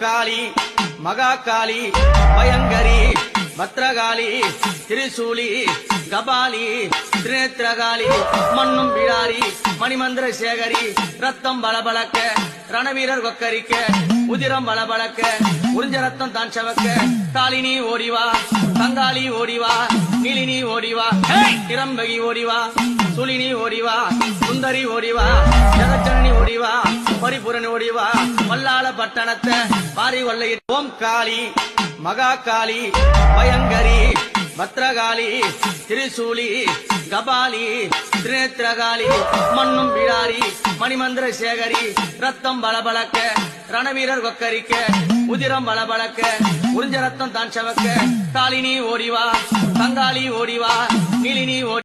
காளி மகாகாளி பயங்கரி பத்ரகாளி திரிசூலி கபாலி திரிநேத்திரகாளி மண்ணும் பிடாரி மணிமந்திர சேகரி ரத்தம் பலபலக்க ரணவீரர் கொக்கரிக்க உதிரம் பலபலக்க உறிஞ்ச ரத்தம் தான் சவக்க காளினி ஓடிவா தங்காளி ஓடிவா நீலினி ஓடிவா திரம்பகி ஓடிவா சுலினி ஓடிவா சுந்தரி ஓடிவா ஜெகஜனனி ஓடிவா பரிபுரன் ஓடிவா வல்லாள பட்டணத்தை பாரி கொள்ளை ஓம் காளி மகாகாளி பயங்கரி பத்ரகாளி திரிசூலி கபாலி திரிநேத்திரகாளி மண்ணும் பிடாரி மணிமந்திர சேகரி ரத்தம் பலபலக்க ரணவீரர் கொக்கரிக்க உதிரம் பலபலக்க உறிஞ்ச ரத்தம் தான் சவக்க காளினி ஓடிவா தங்காளி ஓடிவா நீலினி